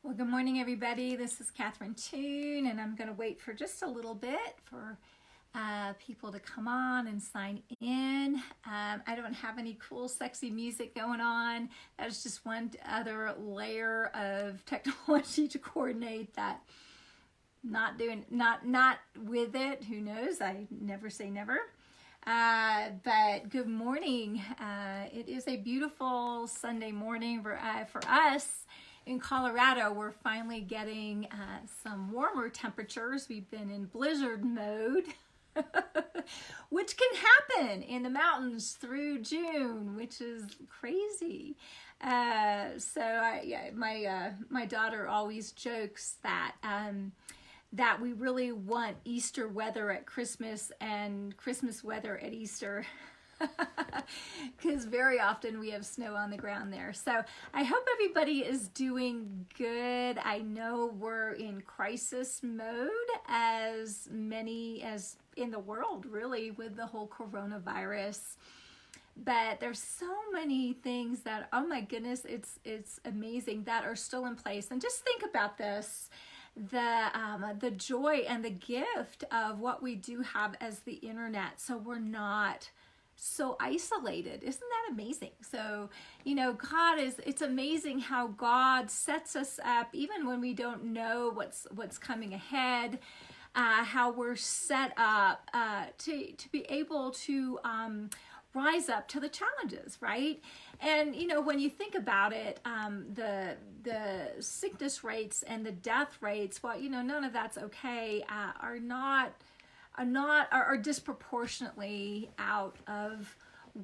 Well, good morning, everybody. This is Catherine Toon, and I'm going to wait for just a little bit for people to come on and sign in. I don't have any cool, sexy music going on. That's just one other layer of technology to coordinate that. Not with it. Who knows? I never say never. But good morning. It is a beautiful Sunday morning for us. In Colorado, we're finally getting some warmer temperatures. We've been in blizzard mode, which can happen in the mountains through June, which is crazy. My daughter always jokes that that we really want Easter weather at Christmas and Christmas weather at Easter. Because very often we have snow on the ground there. So I hope everybody is doing good. I know we're in crisis mode, as many as in the world, really, with the whole coronavirus. But there's so many things that, oh my goodness, it's amazing, that are still in place. And just think about this. The joy and the gift of what we do have as the internet, so we're not so isolated. Isn't that amazing? So, it's amazing how God sets us up even when we don't know what's coming ahead, how we're set up to be able to rise up to the challenges, right? And when you think about it, the sickness rates and the death rates, well, none of that's okay, are disproportionately out of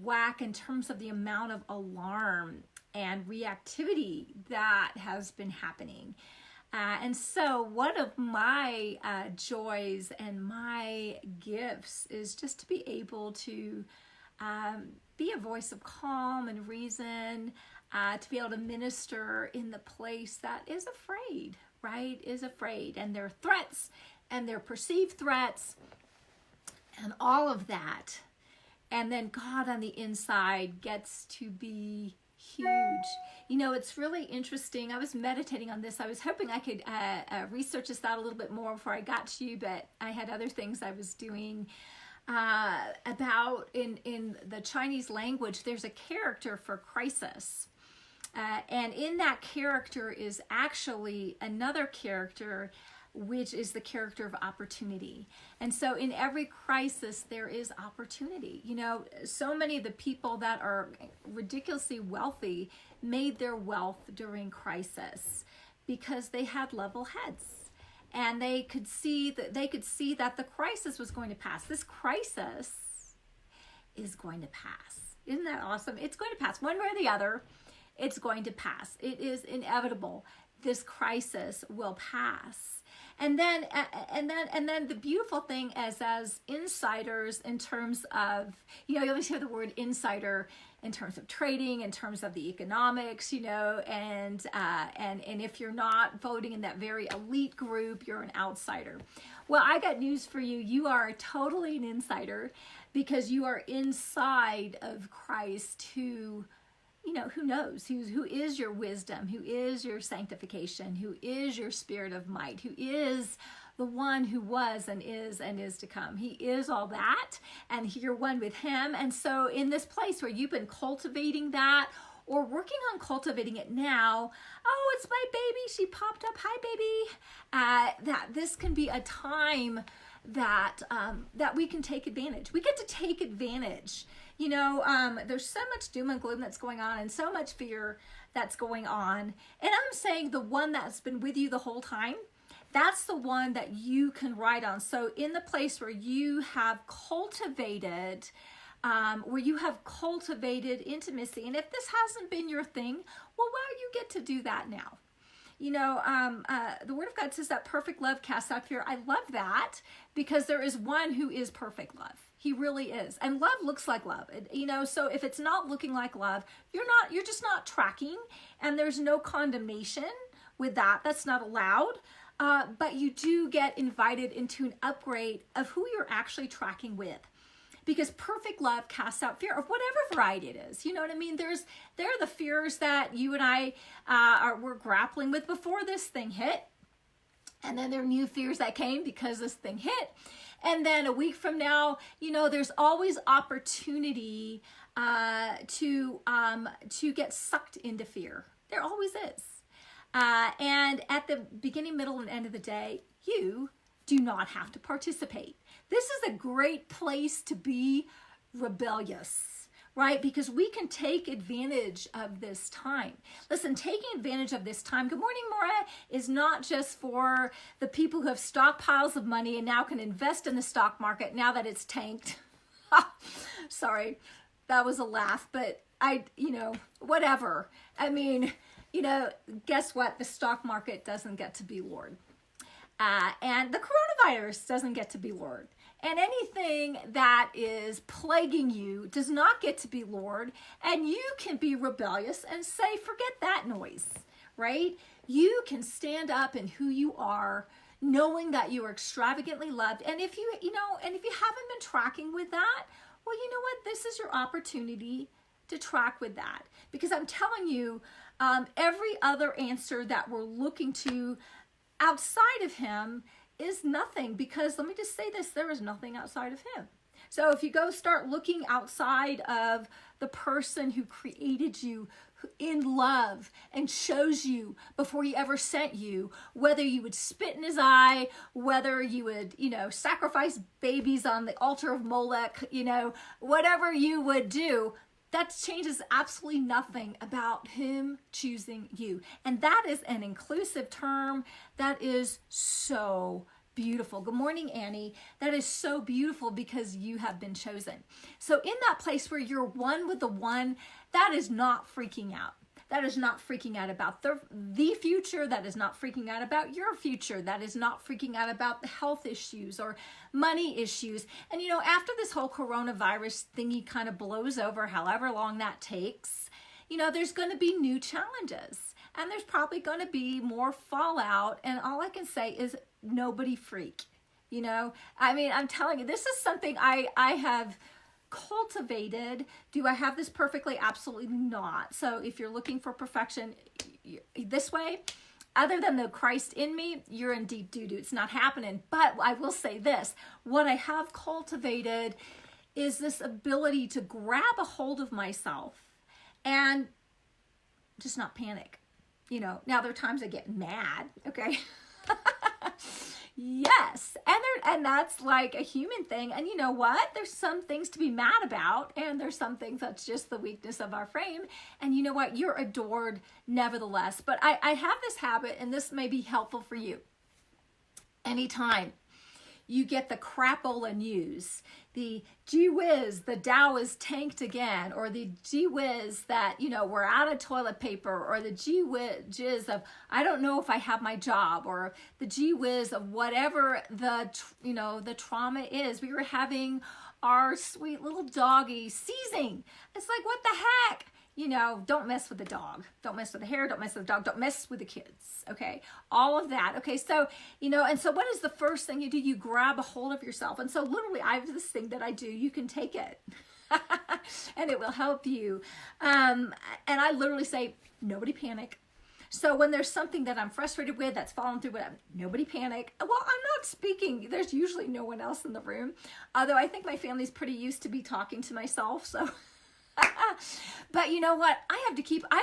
whack in terms of the amount of alarm and reactivity that has been happening. And so one of my joys and my gifts is just to be able to be a voice of calm and reason, to be able to minister in the place that is afraid, right? Is afraid, and their threats and their perceived threats and all of that. And then God on the inside gets to be huge. It's really interesting. I was meditating on this. I was hoping I could research this out a little bit more before I got to you, but I had other things I was doing. About in the Chinese language, there's a character for crisis. And in that character is actually another character, which is the character of opportunity. And so in every crisis, there is opportunity. So many of the people that are ridiculously wealthy made their wealth during crisis because they had level heads. And they could see that the crisis was going to pass. This crisis is going to pass. Isn't that awesome? It's going to pass. One way or the other, it's going to pass. It is inevitable. This crisis will pass. And then the beautiful thing is, as insiders, in terms of, you always hear the word insider in terms of trading, in terms of the economics, and if you're not voting in that very elite group, you're an outsider. Well, I got news for you. You are totally an insider, because you are inside of Christ, who knows, who is your wisdom, who is your sanctification, who is your spirit of might, who is the one who was and is to come. He is all that, and you're one with him. And so in this place where you've been cultivating that, or working on cultivating it now, oh, it's my baby, she popped up, hi baby, that this can be a time that we can take advantage. We get to take advantage. There's so much doom and gloom that's going on, and so much fear that's going on. And I'm saying the one that's been with you the whole time, that's the one that you can ride on. So in the place where you have cultivated, intimacy, and if this hasn't been your thing, well, you get to do that now. The Word of God says that perfect love casts out fear. I love that, because there is one who is perfect love. He really is. And love looks like love. So if it's not looking like love, you're just not tracking, and there's no condemnation with that. That's not allowed. But you do get invited into an upgrade of who you're actually tracking with. because perfect love casts out fear of whatever variety it is. You know what I mean? There are the fears that you and I were grappling with before this thing hit. And then there are new fears that came because this thing hit. And then a week from now, you know, there's always opportunity to get sucked into fear. There always is. And at the beginning, middle, and end of the day, you do not have to participate. This is a great place to be rebellious, right? Because we can take advantage of this time. Listen, taking advantage of this time, good morning, Maura, is not just for the people who have stockpiles of money and now can invest in the stock market now that it's tanked. Sorry, that was a laugh, but whatever. I mean, guess what? The stock market doesn't get to be Lord. And the coronavirus doesn't get to be Lord. And anything that is plaguing you does not get to be Lord. And you can be rebellious and say, forget that noise, right? You can stand up in who you are, knowing that you are extravagantly loved. And if you haven't been tracking with that, well, you know what? This is your opportunity to track with that. Because I'm telling you, every other answer that we're looking to outside of him is nothing, because let me just say this, there is nothing outside of him. So if you go start looking outside of the person who created you in love and chose you before he ever sent you, whether you would spit in his eye, whether you would, sacrifice babies on the altar of Molech, whatever you would do, that changes absolutely nothing about him choosing you. And that is an inclusive term that is so beautiful. Good morning, Annie. That is so beautiful because you have been chosen. So in that place where you're one with the one, that is not freaking out. That is not freaking out about the future. That is not freaking out about your future. That is not freaking out about the health issues or money issues. And after this whole coronavirus thingy kind of blows over, however long that takes, there's going to be new challenges. And there's probably going to be more fallout. And all I can say is nobody freak. I'm telling you, this is something I have cultivated. Do I have this perfectly? Absolutely not. So if you're looking for perfection this way, other than the Christ in me, you're in deep doo-doo. It's not happening. But I will say this, what I have cultivated is this ability to grab a hold of myself and just not panic. Now there are times I get mad, okay? Yes, and that's like a human thing. And you know what? There's some things to be mad about, and there's some things that's just the weakness of our frame. And you know what? You're adored nevertheless. But I have this habit, and this may be helpful for you. Anytime you get the crapola news, the gee whiz, the Dow is tanked again, or the gee whiz that, we're out of toilet paper, or the gee whiz of, I don't know if I have my job, or the gee whiz of whatever the trauma is. We were having our sweet little doggy seizing. It's like, what the heck? Don't mess with the dog. Don't mess with the hair. Don't mess with the dog. Don't mess with the kids. Okay. All of that. Okay. So, and so what is the first thing you do? You grab a hold of yourself. And so literally I have this thing that I do. You can take it and it will help you. And I literally say, nobody panic. So when there's something that I'm frustrated with, that's falling through, whatever, nobody panic. Well, I'm not speaking. There's usually no one else in the room. Although I think my family's pretty used to be talking to myself. So but you know what? I have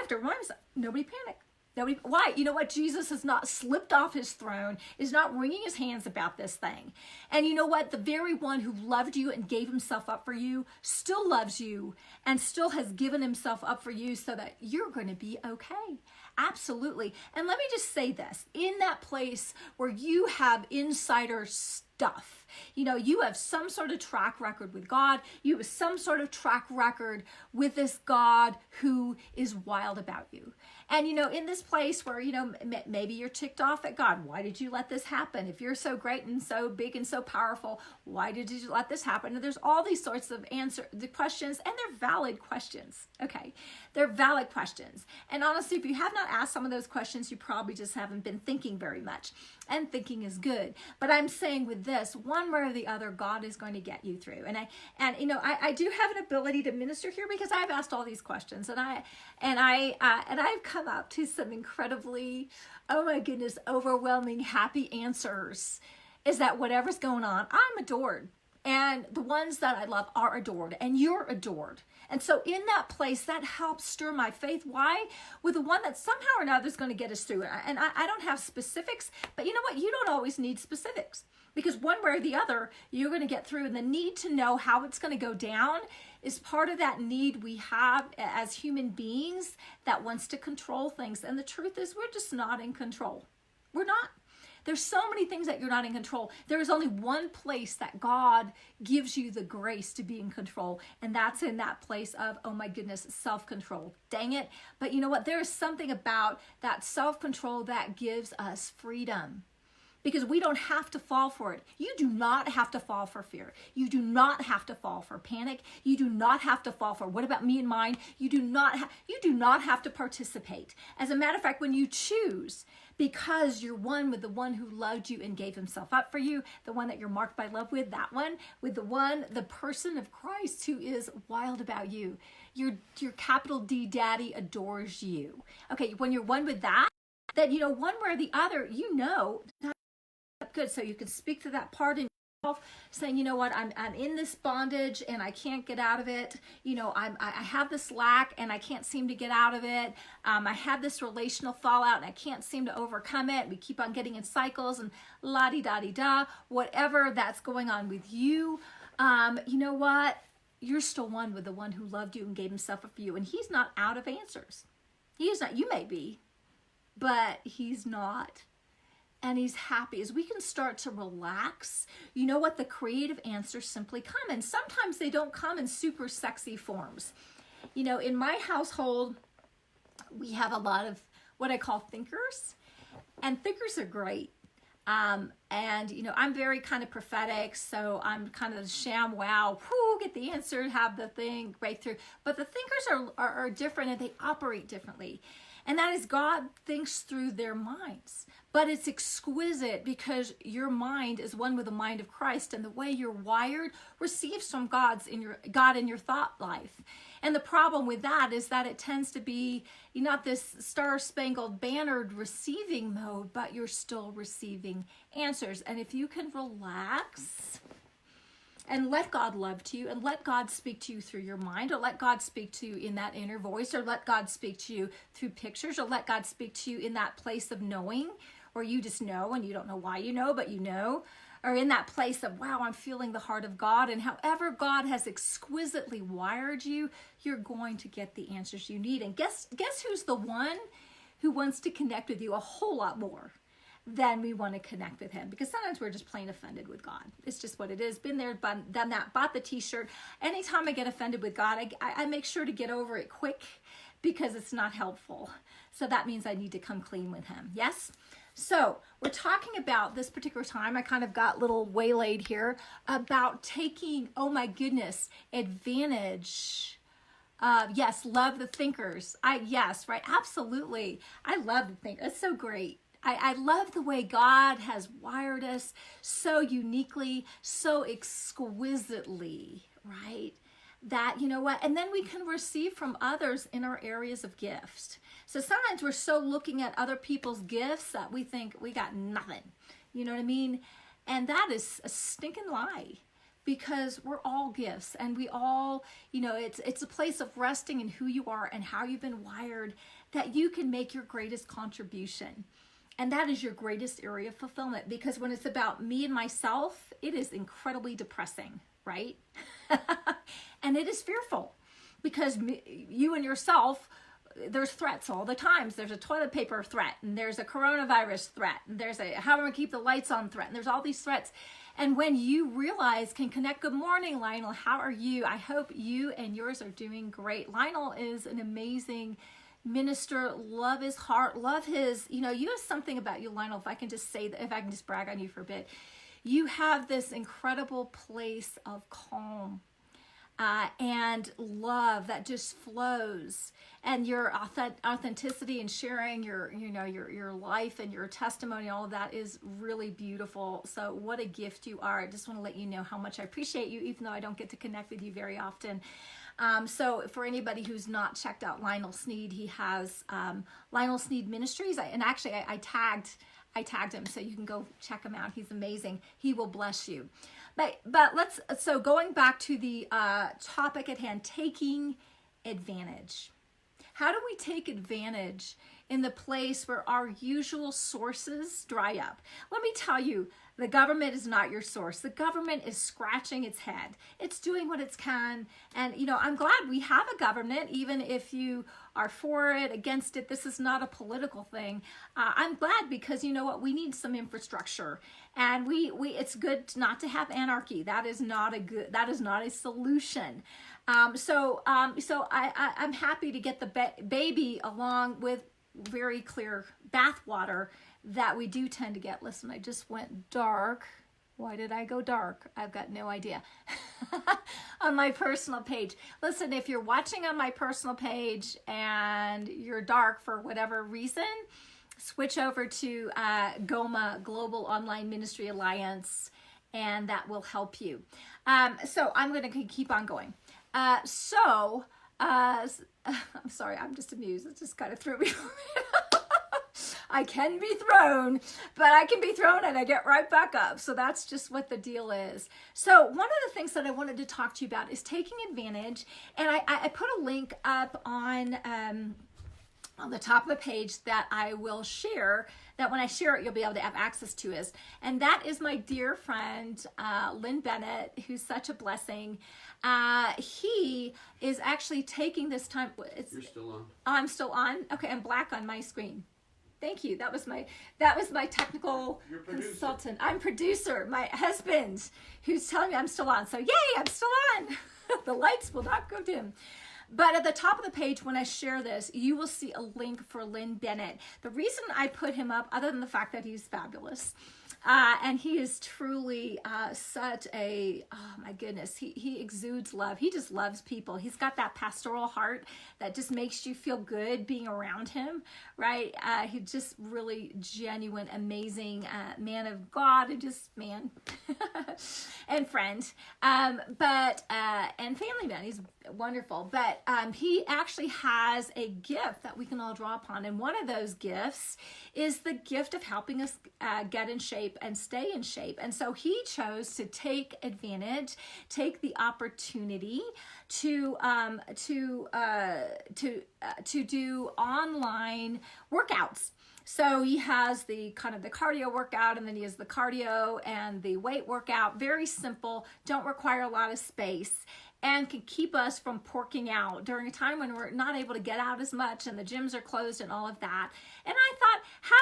to remind myself, nobody panic. Nobody. Why? You know what? Jesus has not slipped off his throne, is not wringing his hands about this thing. And you know what? The very one who loved you and gave himself up for you still loves you and still has given himself up for you so that you're going to be okay. Absolutely. And let me just say this, in that place where you have insider stuff, you have some sort of track record with God. You have some sort of track record with this God who is wild about you. And, in this place where, maybe you're ticked off at God. Why did you let this happen? If you're so great and so big and so powerful, why did you let this happen? And there's all these sorts of the questions, and they're valid questions. Okay. They're valid questions. And honestly, if you have not asked some of those questions, you probably just haven't been thinking very much. And thinking is good. But I'm saying with this, one way or the other, God is going to get you through. And I do have an ability to minister here because I've asked all these questions, and I've come up to some incredibly, oh my goodness, overwhelming, happy answers. Is that whatever's going on, I'm adored. And the ones that I love are adored, and you're adored. And so in that place, that helps stir my faith. Why? With the one that somehow or another is going to get us through it. And I don't have specifics, but you know what? You don't always need specifics, because one way or the other, you're going to get through. And the need to know how it's going to go down is part of that need we have as human beings that wants to control things. And the truth is, we're just not in control. We're not. There's so many things that you're not in control. There is only one place that God gives you the grace to be in control, and that's in that place of, oh my goodness, self-control. Dang it. But you know what? There is something about that self-control that gives us freedom, because we don't have to fall for it. You do not have to fall for fear. You do not have to fall for panic. You do not have to fall for, what about me and mine? You do not have to participate. As a matter of fact, when you choose, because you're one with the one who loved you and gave himself up for you, the one that you're marked by love with, that one, with the person of Christ who is wild about you. Your capital D daddy adores you. Okay, when you're one with that, then, one way or the other, that's good. So you can speak to that part in yourself, saying, you know what, I'm in this bondage and I can't get out of it. I have this lack and I can't seem to get out of it. I have this relational fallout and I can't seem to overcome it. We keep on getting in cycles and la-di-da-di-da, whatever that's going on with you. You know what? You're still one with the one who loved you and gave himself up for you. And he's not out of answers. He is not. You may be, but he's not. And he's happy. As we can start to relax, you know what? The creative answers simply come. And sometimes they don't come in super sexy forms. In my household, we have a lot of what I call thinkers. And thinkers are great. And I'm very kind of prophetic. So I'm kind of sham wow, get the answer, have the thing, breakthrough. But the thinkers are different, and they operate differently. And that is, God thinks through their minds. But it's exquisite because your mind is one with the mind of Christ, and the way you're wired receives from God in your thought life. And the problem with that is that it tends to be not this star-spangled bannered receiving mode, but you're still receiving answers. And if you can relax and let God love to you, and let God speak to you through your mind, or let God speak to you in that inner voice, or let God speak to you through pictures, or let God speak to you in that place of knowing, or you just know and you don't know why you know, but you know, or in that place of, wow, I'm feeling the heart of God. And however God has exquisitely wired you, you're going to get the answers you need. And guess who's the one who wants to connect with you a whole lot more than we want to connect with him? Because sometimes we're just plain offended with God. It's just what it is. Been there, done that, bought the t-shirt. Anytime I get offended with God, I make sure to get over it quick, because it's not helpful. So that means I need to come clean with him. Yes? So we're talking about this particular time. I kind of got a little waylaid here about taking, oh my goodness, advantage. Yes, love the thinkers. Yes, right, absolutely. I love the thinkers. It's so great. I love the way God has wired us so uniquely, so exquisitely, right? That, you know what, and then we can receive from others in our areas of gifts. So sometimes we're so looking at other people's gifts that we think we got nothing. You know what I mean? And that is a stinking lie, because we're all gifts, and we all, it's a place of resting in who you are and how you've been wired, that you can make your greatest contribution. And that is your greatest area of fulfillment, because when it's about me and myself, it is incredibly depressing, right? And it is fearful, because you and yourself, there's threats all the times. There's a toilet paper threat, and there's a coronavirus threat, and there's a how do I keep the lights on threat, and there's all these threats. And when you realize, can connect, good morning, Lionel, how are you? I hope you and yours are doing great. Lionel is an amazing minister. Love his heart, love his, you have something about you, Lionel, if I can just brag on you for a bit. You have this incredible place of calm. and love that just flows, and your authenticity and sharing your life and your testimony, all of that is really beautiful. So what a gift you are. I just want to let you know how much I appreciate you, even though I don't get to connect with you very often. So for anybody who's not checked out Lionel Sneed, he has Lionel Sneed Ministries. I tagged him, so you can go check him out. He's amazing. He will bless you. But so going back to the topic at hand, taking advantage. How do we take advantage in the place where our usual sources dry up? Let me tell you, the government is not your source. The government is scratching its head. It's doing what it can. And, I'm glad we have a government, even if you are for it, against it. This is not a political thing. I'm glad because you know what? We need some infrastructure. And it's good not to have anarchy. That is not a solution. So I'm happy to get the baby along with very clear bathwater that we do tend to get. Listen, I just went dark. Why did I go dark? I've got no idea. On my personal page. Listen, if you're watching on my personal page and you're dark for whatever reason, switch over to GOMA, Global Online Ministry Alliance, and that will help you. So I'm going to keep on going. I'm sorry, I'm just amused. It just kind of threw me. I can be thrown, but I can be thrown and I get right back up. So that's just what the deal is. So one of the things that I wanted to talk to you about is taking advantage. And I put a link up on the top of the page that I will share, that when I share it, you'll be able to have access to it. And that is my dear friend, Lynn Bennett, who's such a blessing. He is actually taking this time. You're still on. Oh, I'm still on? Okay, I'm black on my screen. Thank you. That was my technical consultant. I'm producer, my husband, who's telling me I'm still on. So yay, I'm still on. The lights will not go dim. But at the top of the page, when I share this, you will see a link for Lynn Bennett. The reason I put him up, other than the fact that he's fabulous, and he is truly such a, oh my goodness, he exudes love. He just loves people. He's got that pastoral heart that just makes you feel good being around him, right? He's just really genuine, amazing man of God, and just man and friend, and family man. He's wonderful. But he actually has a gift that we can all draw upon. And one of those gifts is the gift of helping us get in shape and stay in shape. And so he chose to take advantage, take the opportunity to do online workouts. So he has the kind of the cardio workout, and then he has the cardio and the weight workout. Very simple, don't require a lot of space, and can keep us from porking out during a time when we're not able to get out as much and the gyms are closed and all of that. And I thought, how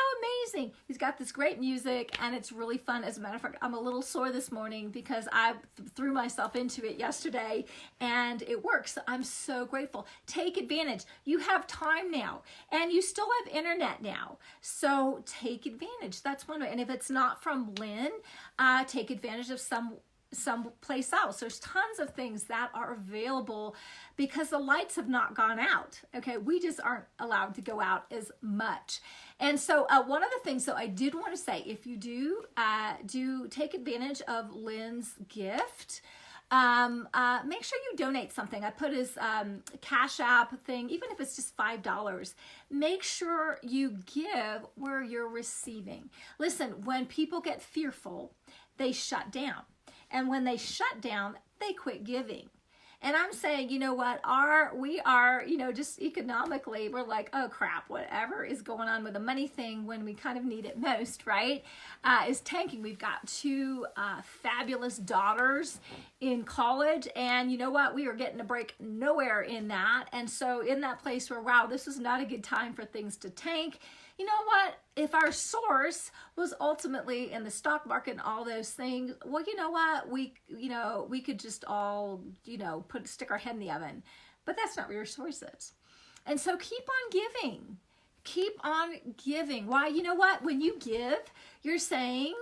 amazing. He's got this great music and it's really fun. As a matter of fact, I'm a little sore this morning because I threw myself into it yesterday and it works. I'm so grateful. Take advantage. You have time now and you still have internet now. So take advantage. That's one way. And if it's not from Lynn, take advantage of someplace else. There's tons of things that are available because the lights have not gone out. Okay, we just aren't allowed to go out as much. And so one of the things that I did want to say, if you do take advantage of Lynn's gift, make sure you donate something. I put his Cash App thing, even if it's just $5. Make sure you give where you're receiving. Listen, when people get fearful, they shut down. And when they shut down, they quit giving. And I'm saying, you know what, we are, just economically, we're like, oh crap, whatever is going on with the money thing when we kind of need it most, right, is tanking. We've got two fabulous daughters in college, and you know what, we are getting a break nowhere in that. And so in that place where, wow, this is not a good time for things to tank, you know what, if our source was ultimately in the stock market and all those things, well, you know what, we could just all, stick our head in the oven. But that's not where your source is. And so keep on giving. Keep on giving. Why? You know what? When you give, you're saying,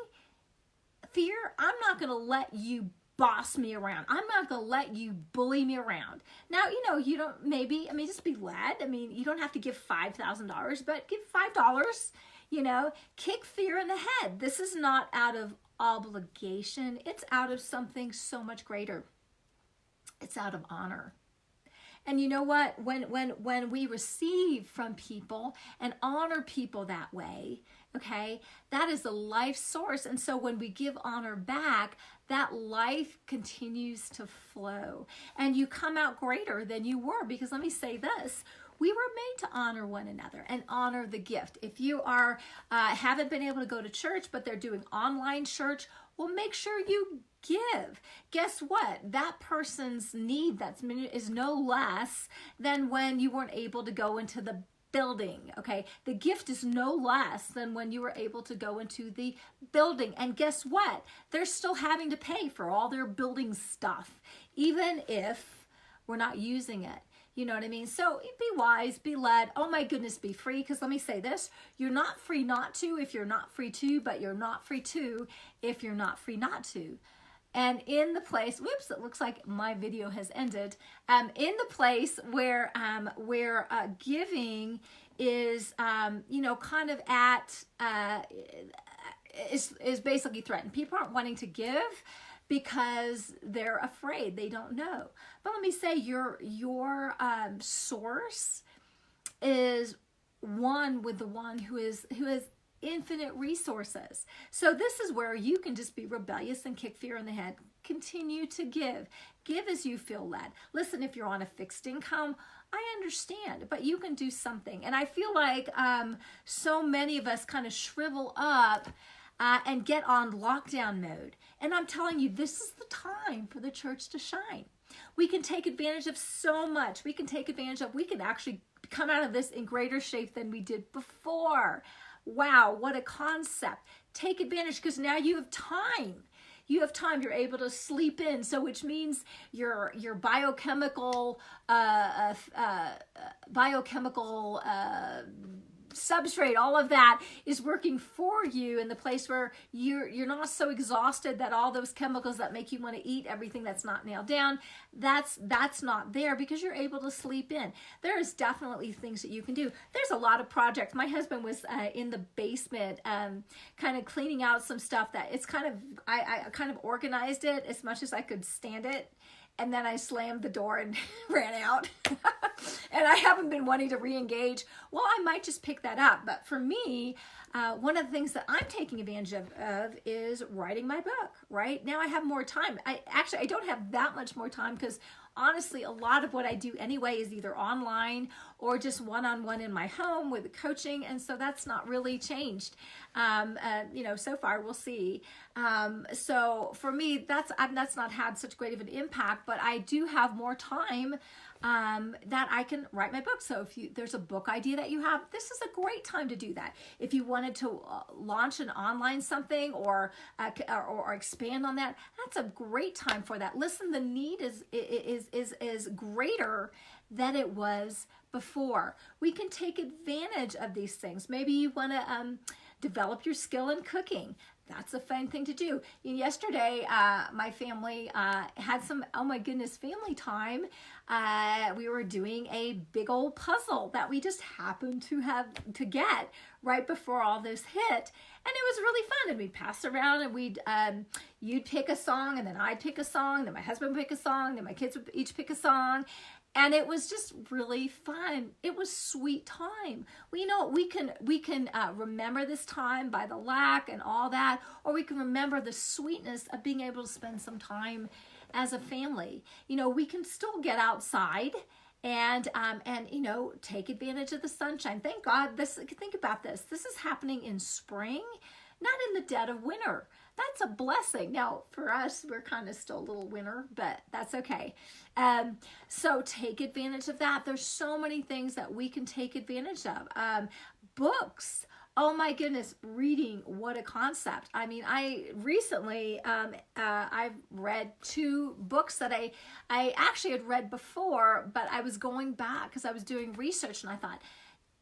fear, I'm not going to let you boss me around. I'm not going to let you bully me around. Now, you don't, maybe, just be led. You don't have to give $5,000, but give $5, kick fear in the head. This is not out of obligation. It's out of something so much greater. It's out of honor. And you know what? When we receive from people and honor people that way, okay, that is a life source. And so when we give honor back, that life continues to flow. And you come out greater than you were. Because let me say this. We were made to honor one another and honor the gift. If you are haven't been able to go to church, but they're doing online church, well, make sure you give. Guess what? That person's need is no less than when you weren't able to go into the building, okay? The gift is no less than when you were able to go into the building. And guess what? They're still having to pay for all their building stuff, even if we're not using it. You know what I mean? So be wise, be led. Oh my goodness, be free. Because let me say this, you're not free not to if you're not free to, but you're not free to if you're not free not to. And in the place, whoops, it looks like my video has ended. In the place where giving is, kind of is basically threatened. People aren't wanting to give because they're afraid, they don't know. But let me say, your source is one with the one who has infinite resources. So this is where you can just be rebellious and kick fear in the head. Continue to give. Give as you feel led. Listen, if you're on a fixed income, I understand, but you can do something. And I feel like so many of us kind of shrivel up and get on lockdown mode. And I'm telling you, this is the time for the church to shine. We can take advantage of so much. We can actually come out of this in greater shape than we did before. Wow, what a concept. Take advantage, because now you have time. You're able to sleep in, so which means your biochemical substrate, all of that is working for you in the place where you're not so exhausted that all those chemicals that make you want to eat everything that's not nailed down, that's not there, because you're able to sleep in. There is definitely things that you can do. There's a lot of projects. My husband was in the basement kind of cleaning out some stuff that it's kind of, I kind of organized it as much as I could stand it. And then I slammed the door and ran out. And I haven't been wanting to re-engage. Well, I might just pick that up. But for me, one of the things that I'm taking advantage of is writing my book, right? Now I have more time. I don't have that much more time, because honestly, a lot of what I do anyway is either online or just one-on-one in my home with the coaching. And so that's not really changed. So far, we'll see. So for me, that's not had such great of an impact, but I do have more time that I can write my book. So if there's a book idea that you have, this is a great time to do that. If you wanted to launch an online something or expand on that, that's a great time for that. Listen, the need is greater than it was before. We can take advantage of these things. Maybe you want to develop your skill in cooking. That's a fun thing to do. Yesterday, my family had some, oh my goodness, family time. We were doing a big old puzzle that we just happened to get right before all this hit. And it was really fun. And we'd pass around and you'd pick a song, and then I'd pick a song, then my husband would pick a song, then my kids would each pick a song. And it was just really fun. It was sweet time. We can remember this time by the lack and all that, or we can remember the sweetness of being able to spend some time as a family. We can still get outside and take advantage of the sunshine. Thank God. Think about this. This is happening in spring, not in the dead of winter. That's a blessing. Now, for us, we're kind of still a little winter, but that's okay. So take advantage of that. There's so many things that we can take advantage of. Books. Oh my goodness, reading, what a concept. I recently, I've read 2 books that I actually had read before, but I was going back because I was doing research, and I thought,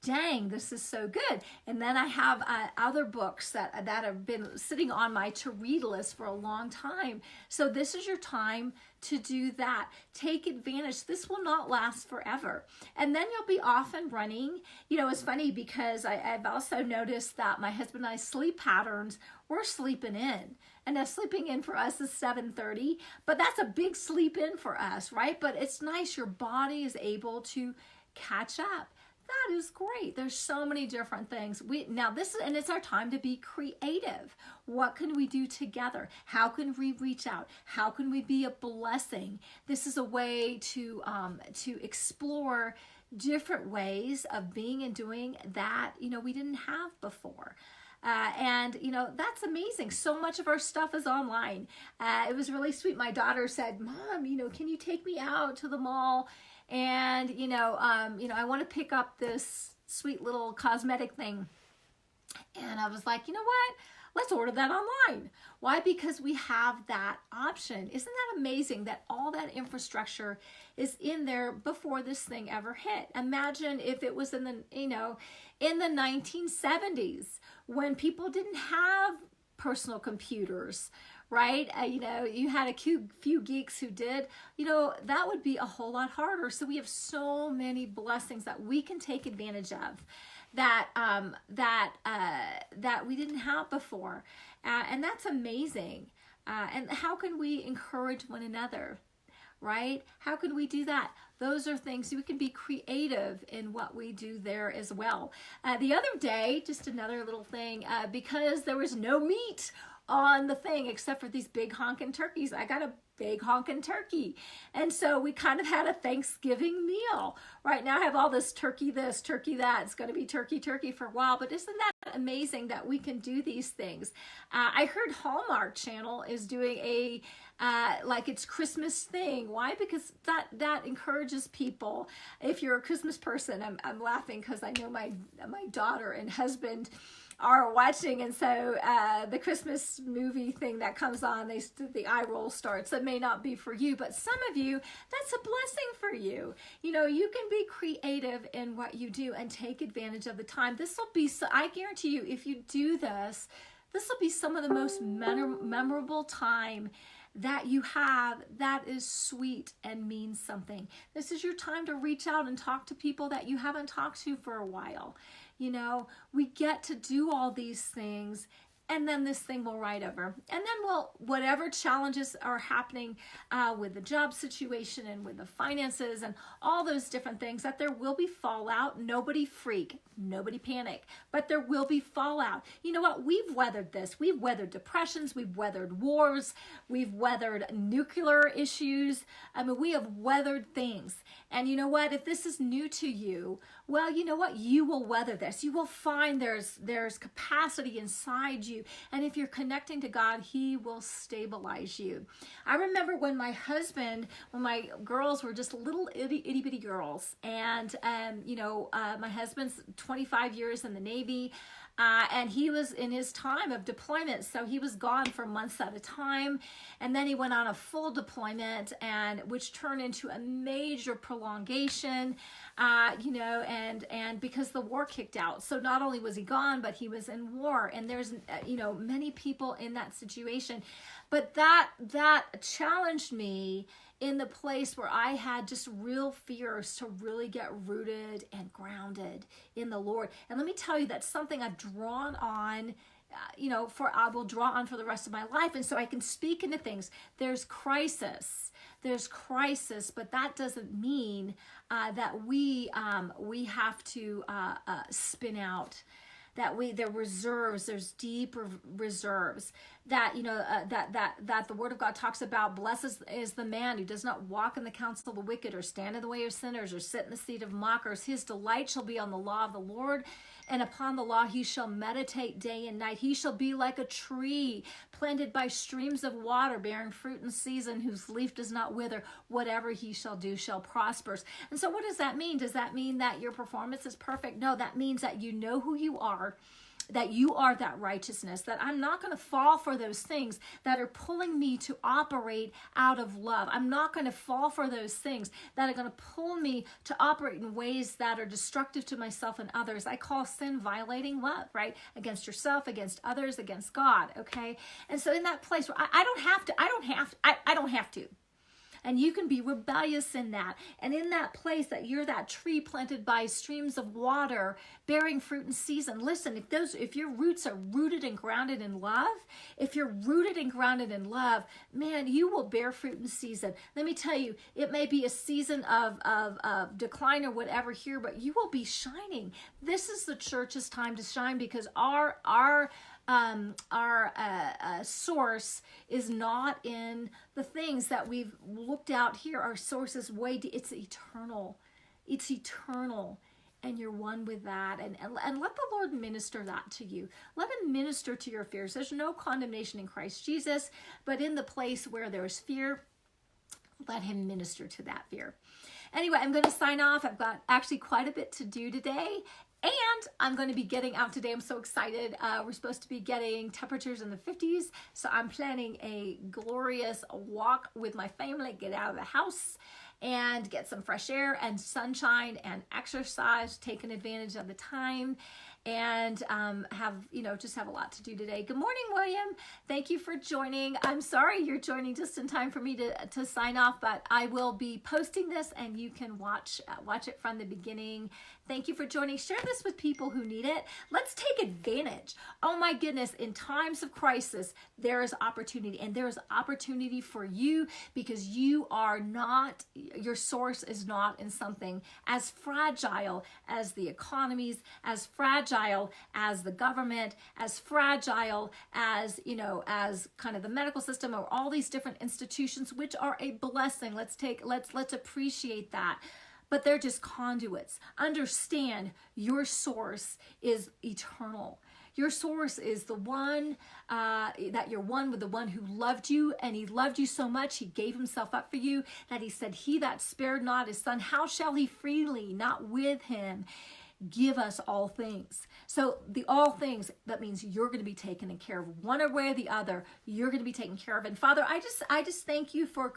dang, this is so good. And then I have other books that have been sitting on my to-read list for a long time. So this is your time to do that. Take advantage. This will not last forever. And then you'll be off and running. You know, it's funny because I've also noticed that my husband and I's sleep patterns, we're sleeping in. And now sleeping in for us is 7:30, but that's a big sleep in for us, right? But it's nice. Your body is able to catch up. That is great. There's so many different things. And it's our time to be creative. What can we do together? How can we reach out? How can we be a blessing? This is a way to explore different ways of being and doing that, you know, we didn't have before. And, you know, that's amazing. So much of our stuff is online. It was really sweet. My daughter said, Mom, you know, can you take me out to the mall? And, I want to pick up this sweet little cosmetic thing. And I was like, you know what? Let's order that online. Why? Because we have that option. Isn't that amazing that all that infrastructure is in there before this thing ever hit? Imagine if it was in the 1970s when people didn't have personal computers, right? You had a few geeks who did, that would be a whole lot harder. So we have so many blessings that we can take advantage of that we didn't have before. And that's amazing. And how can we encourage one another, right? How can we do that? Those are things we can be creative in what we do there as well. The other day, just another little thing, because there was no meat on the thing except for these big honkin' turkeys. I got a big honkin' turkey. And so we kind of had a Thanksgiving meal. Right now I have all this, turkey that. It's going to be turkey for a while. But isn't that amazing that we can do these things? I heard Hallmark Channel is doing a like it's Christmas thing. Why? Because that encourages people. If you're a Christmas person, I'm laughing because I know my daughter and husband are watching, and so the Christmas movie thing that comes on, the eye roll starts. That may not be for you, but some of you, that's a blessing for you. You can be creative in what you do and take advantage of the time. This will be, I guarantee you, if you do this will be some of the most memorable time that you have that is sweet and means something. This is your time to reach out and talk to people that you haven't talked to for a while. We get to do all these things, and then this thing will ride over. And then whatever challenges are happening with the job situation and with the finances and all those different things, that there will be fallout. Nobody freak, nobody panic, but there will be fallout. You know what? We've weathered this. We've weathered depressions. We've weathered wars. We've weathered nuclear issues. We have weathered things. And you know what? If this is new to you, well, you know what? You will weather this. You will find there's capacity inside you. And if you're connecting to God, He will stabilize you. I remember when my girls were just little itty bitty girls. And, my husband's 25 years in the Navy. And he was in his time of deployment, so he was gone for months at a time, and then he went on a full deployment, which turned into a major prolongation, and because the war kicked out. So not only was he gone, but he was in war, and there's many people in that situation. But that challenged me in the place where I had just real fears to really get rooted and grounded in the Lord. And let me tell you, that's something I've drawn on, I will draw on for the rest of my life. And so I can speak into things. There's crisis, but that doesn't mean that we have to spin out. There's deep reserves that the Word of God talks about. Blessed is the man who does not walk in the counsel of the wicked, or stand in the way of sinners, or sit in the seat of mockers. His delight shall be on the law of the Lord, and upon the law he shall meditate day and night. He shall be like a tree planted by streams of water, bearing fruit in season, whose leaf does not wither. Whatever he shall do shall prosper. And so what does that mean? Does that mean that your performance is perfect? No, that means that you know who you are. that you are that righteousness, that I'm not going to fall for those things that are pulling me to operate out of love. I'm not going to fall for those things that are going to pull me to operate in ways that are destructive to myself and others. I call sin violating love, right? Against yourself, against others, against God, okay? And so in that place where I don't have to. And you can be rebellious in that. And in that place that you're that tree planted by streams of water, bearing fruit in season. Listen, if your roots are rooted and grounded in love, man, you will bear fruit in season. Let me tell you, it may be a season of decline or whatever here, but you will be shining. This is the church's time to shine, because our source is not in the things that we've looked out here. Our source is it's eternal. It's eternal. And you're one with that. And let the Lord minister that to you. Let him minister to your fears. There's no condemnation in Christ Jesus, but in the place where there's fear, let him minister to that fear. Anyway, I'm going to sign off. I've got actually quite a bit to do today. And I'm going to be getting out today. I'm so excited. We're supposed to be getting temperatures in the 50s. So I'm planning a glorious walk with my family, get out of the house and get some fresh air and sunshine and exercise, taking advantage of the time, and just have a lot to do today. Good morning, William. Thank you for joining. I'm sorry you're joining just in time for me to sign off, but I will be posting this and you can watch it from the beginning. Thank you for joining. Share this with people who need it. Let's take advantage. Oh my goodness, in times of crisis, there is opportunity, and there is opportunity for you, because your source is not in something as fragile as the economies, as fragile as the government, as fragile as, as kind of the medical system, or all these different institutions, which are a blessing. Let's appreciate that. But they're just conduits. Understand your source is eternal. Your source is the one that you're one with, the one who loved you, and he loved you so much he gave himself up for you, that he said, he that spared not his son, how shall he freely, not with him, give us all things? So the all things, that means you're going to be taken care of one way or the other. You're going to be taken care of. And Father, I just thank you for a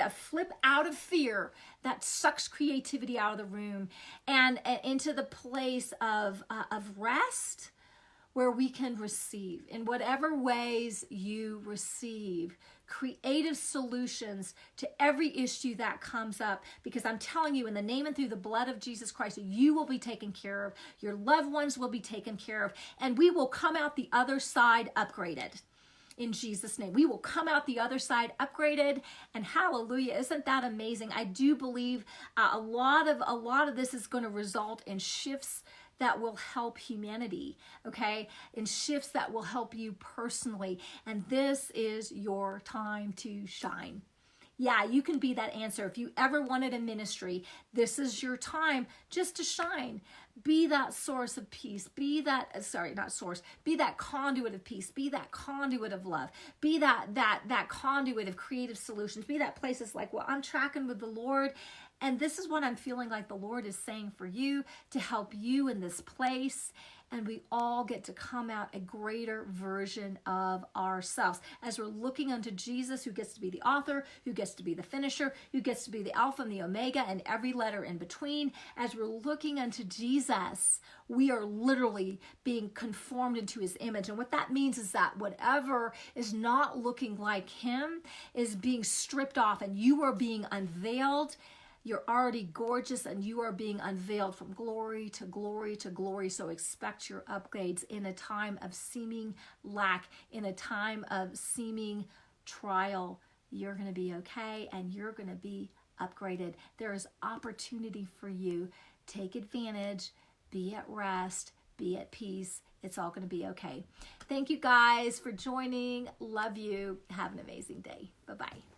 flip out of fear that sucks creativity out of the room, and into the place of rest, where we can receive in whatever ways you receive creative solutions to every issue that comes up. Because I'm telling you, in the name and through the blood of Jesus Christ, you will be taken care of. Your loved ones will be taken care of, and we will come out the other side upgraded. In Jesus' name, we will come out the other side upgraded, and hallelujah. Isn't that amazing? I do believe a lot of this is going to result in shifts that will help humanity, okay? In shifts that will help you personally. And this is your time to shine. Yeah, you can be that answer. If you ever wanted a ministry, this is your time just to shine. Be that source of peace. Be that conduit of peace. Be that conduit of love. Be that conduit of creative solutions. Be that place that's like, well, I'm tracking with the Lord, and this is what I'm feeling like the Lord is saying for you, to help you in this place. And we all get to come out a greater version of ourselves as we're looking unto Jesus, who gets to be the author, who gets to be the finisher, who gets to be the Alpha and the Omega and every letter in between. As we're looking unto Jesus, we are literally being conformed into his image. And what that means is that whatever is not looking like him is being stripped off, and you are being unveiled. You're already gorgeous, and you are being unveiled from glory to glory to glory. So expect your upgrades in a time of seeming lack, in a time of seeming trial. You're going to be okay, and you're going to be upgraded. There is opportunity for you. Take advantage. Be at rest. Be at peace. It's all going to be okay. Thank you guys for joining. Love you. Have an amazing day. Bye-bye.